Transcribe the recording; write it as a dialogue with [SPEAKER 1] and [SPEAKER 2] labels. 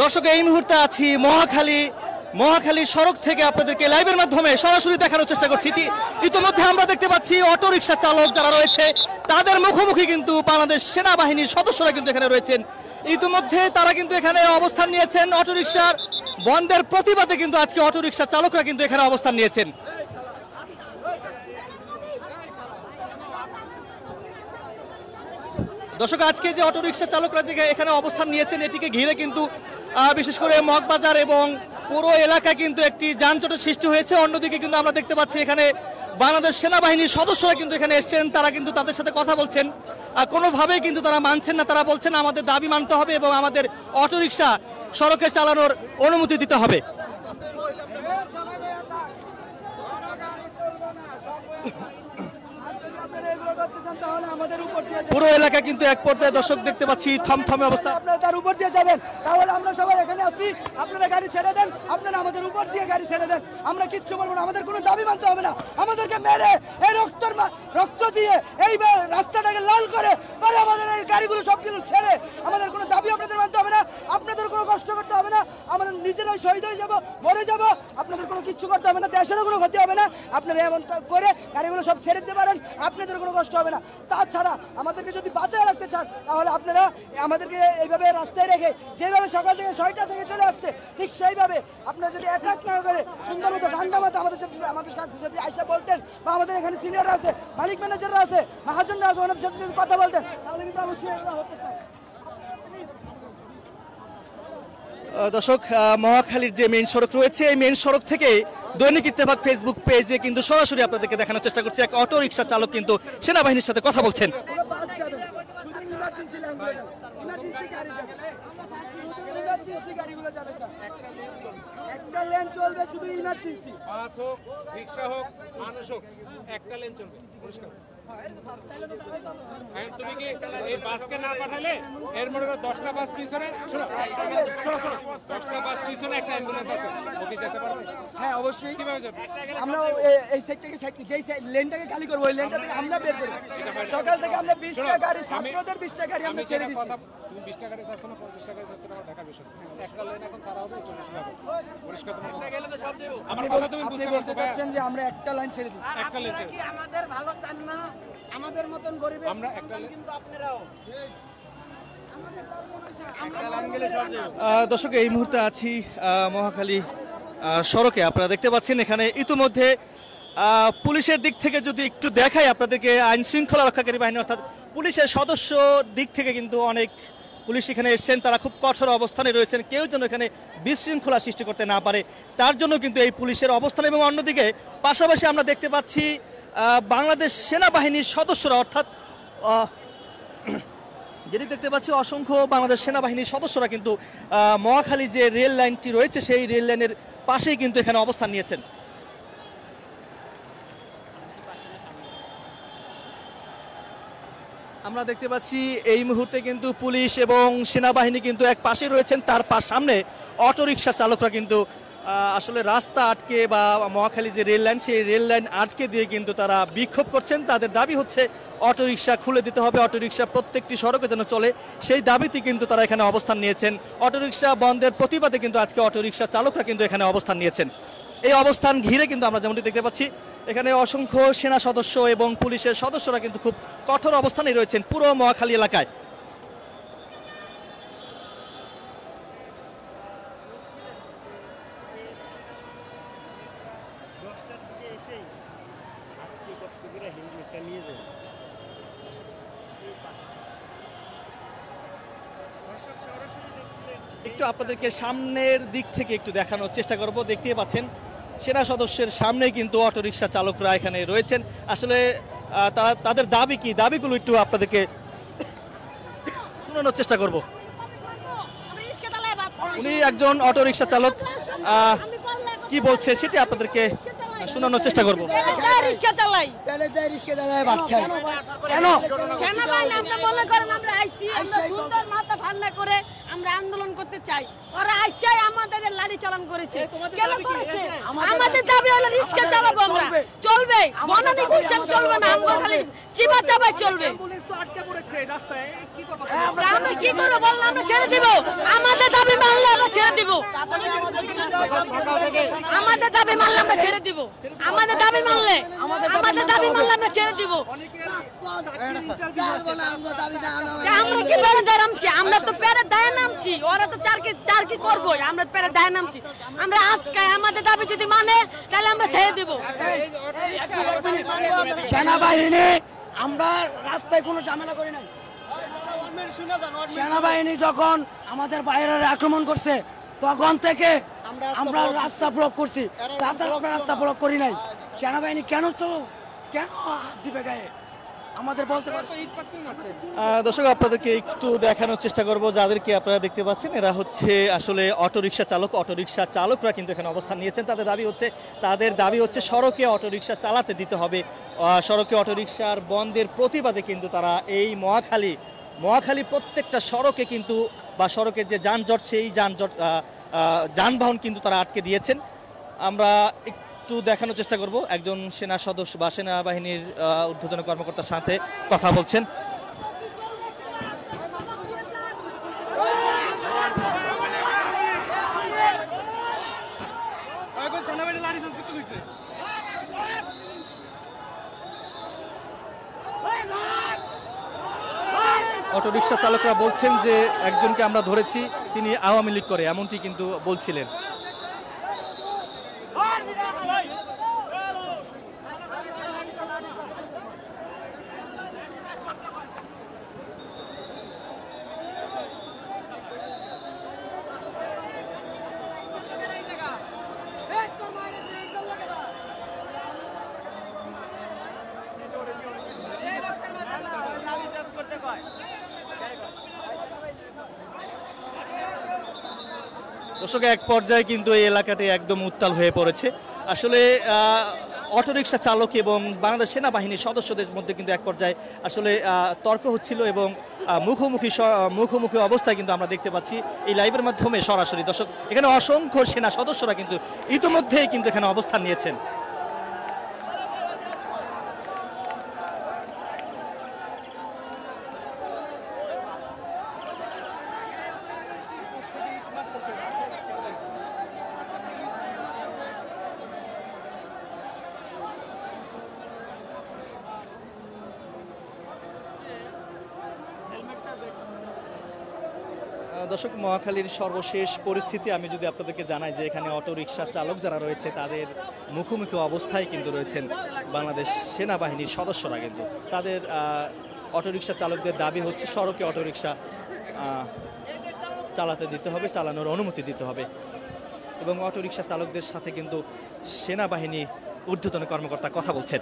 [SPEAKER 1] দর্শক এই মুহূর্তে আছি মহাখালী সড়ক থেকে আপনাদেরকে লাইভের মাধ্যমে সরাসরি দেখানোর চেষ্টা করছি। ইতিমধ্যে আমরা দেখতে পাচ্ছি অটোরিকশা চালক যারা রয়েছে তাদের মুখোমুখি কিন্তু বাংলাদেশ সেনাবাহিনীর সদস্যরা কিন্তু এখানে রয়েছেন। ইতিমধ্যে তারা কিন্তু এখানে অবস্থান নিয়েছেন। অটোরিকশার বন্ধের প্রতিবাদে কিন্তু আজকে অটোরিকশা চালকরা কিন্তু এখানে অবস্থান নিয়েছেন। দর্শক আজকে যে অটোরিকশা চালকরা যে এখানে অবস্থান নিয়েছেন এটিকে ঘিরে কিন্তু বিশেষ করে মগবাজার এবং পুরো এলাকায় কিন্তু একটি যানজটের সৃষ্টি হয়েছে। অন্যদিকে কিন্তু আমরা দেখতে পাচ্ছি এখানে বাংলাদেশ সেনাবাহিনীর সদস্যরা কিন্তু এখানে এসেছেন। তারা কিন্তু তাদের সাথে কথা বলছেন, কোনোভাবেই কিন্তু তারা মানছেন না। তারা বলছেন আমাদের দাবি মানতে হবে এবং আমাদের অটোরিকশা সড়কে চালানোর অনুমতি দিতে হবে। পুরো এলাকা কিন্তু এক পর্যায়ে দর্শক দেখতে পাচ্ছি থমথমে অবস্থা।
[SPEAKER 2] আপনারা তার উপর দিয়ে যাবেন, তাহলে আমরা সবাই এখানে আছি। আপনারা গাড়ি ছেড়ে দেন, আপনারা আমাদের উপর দিয়ে গাড়ি ছেড়ে দেন। আমরা কিচ্ছু বলবো না, আমাদের কোনো দাবি মানতে হবে না। আমাদেরকে মেরে এই রক্ত দিয়ে এই রাস্তাটাকে লাল করে পরে আমাদের এই গাড়িগুলো সবগুলো ছেড়ে আমাদের কোনো দাবি আপনাদের মানতে হবে না। আপনাদের কোনো কষ্ট করতে হবে না, আমাদের নিজেরাই শহীদ হয়ে যাবো, মরে যাবো। আপনাদের কোনো কিচ্ছু করতে হবে না, দেশেরও কোনো ক্ষতি হবে না। আপনারা এমন করে গাড়িগুলো সব ছেড়ে দিতে পারেন, আপনাদের কোনো কষ্ট হবে না। তাছাড়া আমাদেরকে যদি বাঁচায় রাখতে চান তাহলে আপনারা আমাদেরকে এইভাবে রাস্তায় রেখে যেভাবে সকাল থেকে 6টা থেকে চলে আসছে ঠিক সেইভাবে আপনারা যদি অ্যাটাক না করে সুন্দর মতো ঠান্ডা মতো আমাদের কাছে যদি আইসা বলতেন, বা আমাদের এখানে সিনিয়ররা আছে, মালিক ম্যানেজাররা আছে, মহাজনরা আছে, ওনাদের সাথে যদি কথা বলতেন তাহলে কিন্তু অবশ্যই এগুলো হতে চায়।
[SPEAKER 1] দর্শক মহাখালীর যে মেইন সড়ক রয়েছে এই মেইন সড়ক থেকে দৈনিক ইত্তেফাক ফেসবুক পেজে কিন্তু সরাসরি আপনাদেরকে দেখানোর চেষ্টা করছি এক অটোরিকশা চালক কিন্তু সেনাবাহিনীর সাথে কথা বলছেন।
[SPEAKER 2] একটা লেন চলবে, শুধু ইমার্জেন্সি,
[SPEAKER 3] বাস হোক, রিক্সা হোক, মানুষ হোক, একটা লেন চলবে পরিষ্কার। তুমি কি এই বাসকে না পাঠালে এর মধ্যে 10টা বাস পিছনে, শোনো 10টা বাস পিছনে একটা অ্যাম্বুলেন্স আছে, ওকে যেতে পারবে?
[SPEAKER 2] হ্যাঁ অবশ্যই।
[SPEAKER 3] কিভাবে যাবে?
[SPEAKER 2] আমরা এই সেক্টরকে যেই লেনটাকে খালি করবো ওই লেনটা থেকে আমরা বের করব। সকাল থেকে আমরা 20টা গাড়ি, ছাত্রদের 20টা গাড়ি আমরা ছেড়ে দিচ্ছি।
[SPEAKER 3] তুমি 20টা গাড়ি ছাড়ছো না, 50টা গাড়ি ছাড়ছো না, আমার ঢাকার বিষয়। একটা লেন এখন ছাড়া হবে 40 টাকা পরিষ্কার। আমার কথা তুমি বুঝতে পারছো
[SPEAKER 2] যে আমরা একটা লাইন ছেড়ে দিই,
[SPEAKER 3] একটা লেন ছেড়ে।
[SPEAKER 4] কি আমাদের ভালো চান না? আমাদের মতন গরিবের
[SPEAKER 3] আমরা একটা
[SPEAKER 4] কিন্তু আপনারাও
[SPEAKER 1] দর্শক এই মুহূর্তে আছি মহাখালী সড়কে। আপনারা দেখতে পাচ্ছেন এখানে ইতিমধ্যে পুলিশের দিক থেকে যদি একটু দেখাই আপনাদেরকে, আইন শৃঙ্খলা রক্ষাকারী বাহিনী অর্থাৎ পুলিশের সদস্য দিক থেকে কিন্তু অনেক পুলিশ এখানে এসেছেন। তারা খুব কঠোর অবস্থানে রয়েছেন, কেউ যেন এখানে বিশৃঙ্খলা সৃষ্টি করতে না পারে তার জন্য কিন্তু এই পুলিশের অবস্থান। এবং অন্যদিকে পাশাপাশি আমরা দেখতে পাচ্ছি বাংলাদেশ সেনাবাহিনীর সদস্যরা অর্থাৎ যেটি দেখতে পাচ্ছি অসংখ্য বাংলাদেশ সেনাবাহিনীর সদস্যরা কিন্তু মহাখালী যে রেল লাইনটি রয়েছে সেই রেল লাইনের পাশেই কিন্তু এখানে অবস্থান নিয়েছেন। আমরা দেখতে পাচ্ছি এই মুহূর্তে কিন্তু পুলিশ এবং সেনাবাহিনী কিন্তু এক পাশে রয়েছেন, তার সামনে অটোরিকশা চালকরা কিন্তু আসলে রাস্তা আটকে বা মহাখালী যে রেল লাইন সেই রেল লাইন আটকে দিয়ে কিন্তু তারা বিক্ষোভ করছেন। তাদের দাবি হচ্ছে অটোরিকশা খুলে দিতে হবে, অটোরিকশা প্রত্যেকটি সড়কে যেন চলে, সেই দাবিতে কিন্তু তারা এখানে অবস্থান নিয়েছেন। অটোরিকশা বন্ধের প্রতিবাদে কিন্তু আজকে অটোরিকশা চালকরা কিন্তু এখানে অবস্থান নিয়েছেন। এই অবস্থান ঘিরে কিন্তু আমরা যেমনটি দেখতে পাচ্ছি এখানে অসংখ্য সেনা সদস্য এবং পুলিশের সদস্যরা কিন্তু খুব কঠোর অবস্থানে রয়েছেন পুরো মহাখালী এলাকায়। একটু আপনাদেরকে সামনের দিক থেকে একটু দেখানোর চেষ্টা করব। দেখতেই পাচ্ছেন সেনা সদস্যের সামনেই কিন্তু অটোরিকশা চালকরা এখানে রয়েছেন। আসলে তাদের দাবি কি, দাবিগুলো একটু আপনাদেরকে শোনানোর চেষ্টা করব। উনি একজন অটোরিকশা চালক, কি বলছে সেটি আপনাদেরকে শোনানোর চেষ্টা করবো।
[SPEAKER 5] আমরা আন্দোলন করতে চাই, ওরা আইসাই আমাদের লাঠি চালান করেছে। আমাদের দাবি হলো রিস্কা চালাবো, আমরা চলবে, বনানী গুলশান চলবে না, আমরা খালি চিপা চাপাই চলবে। আমরা কি করবো বললাম, আমরা ছেড়ে দিব। আমাদের দাবি মানলে আমরা আমাদের দাবি মানলে আমরা ছেড়ে দিব। আমাদের দাবি মানলে আমরা ছেড়ে দিব। আমরা কি পেরে দায় নামছি? আমরা তো পেরে দায় নামছি, ওরা তো চার কি করবো, আমরা পেরে দায় নামছি। আমরা আজকে আমাদের দাবি যদি মানে তাহলে আমরা ছেড়ে দিব।
[SPEAKER 2] সেনাবাহিনী, আমরা রাস্তায় কোনো ঝামেলা করি নাই। সেনাবাহিনী যখন আমাদের বাইরে আক্রমণ করছে তখন থেকে আমরা রাস্তা ব্লক করছি, তাছাড়া আমরা রাস্তা ব্লক করি নাই। সেনাবাহিনী কেন হাত দিবে গায়ে আমাদের বলতে পারে।
[SPEAKER 1] দর্শক, আপনাদেরকে একটু দেখানোর চেষ্টা করব যাদেরকে আপনারা দেখতে পাচ্ছেন, এরা হচ্ছে আসলে অটোরিকশা চালক। অটোরিকশা চালকরা কিন্তু এখানে অবস্থান নিয়েছেন। তাদের দাবি হচ্ছে সড়কে অটোরিকশা চালাতে দিতে হবে। সড়কে অটোরিকশার বন্ধের প্রতিবাদে কিন্তু তারা এই মহাখালী প্রত্যেকটা সড়কে কিন্তু বা সড়কের যে যানজট, সেই যানবাহন কিন্তু তারা আটকে দিয়েছেন। আমরা একটু দেখানোর চেষ্টা করব, একজন সেনা সদস্য বা সেনাবাহিনীর ঊর্ধ্বতন কর্মকর্তার সাথে কথা বলছেন। অটোরিকশা চালকরা বলছেন যে একজনকে আমরা ধরেছি, তিনি আওয়ামী লীগ করে, এমনটি কিন্তু বলছিলেন। দর্শক, এক পর্যায়ে কিন্তু এই এলাকাটি একদম উত্তাল হয়ে পড়েছে। আসলে অটোরিকশা চালক এবং বাংলাদেশ সেনাবাহিনীর সদস্যদের মধ্যে কিন্তু এক পর্যায়ে আসলে তর্ক হচ্ছিল এবং মুখোমুখি অবস্থায় কিন্তু আমরা দেখতে পাচ্ছি এই লাইভের মাধ্যমে সরাসরি। দর্শক, এখানে অসংখ্য সেনা সদস্যরা কিন্তু ইতিমধ্যেই কিন্তু এখানে অবস্থান নিয়েছেন। দর্শক, মহাখালীর সর্বশেষ পরিস্থিতি আমি যদি আপনাদেরকে জানাই যে এখানে অটোরিকশা চালক যারা রয়েছে তাদের মুখোমুখি অবস্থায় কিন্তু রয়েছেন বাংলাদেশ সেনাবাহিনীর সদস্যরা। কিন্তু তাদের অটোরিকশা চালকদের দাবি হচ্ছে সড়কে অটোরিকশা চালাতে দিতে হবে, চালানোর অনুমতি দিতে হবে। এবং অটোরিকশা চালকদের সাথে কিন্তু সেনাবাহিনী ঊর্ধ্বতন কর্মকর্তা কথা বলছেন।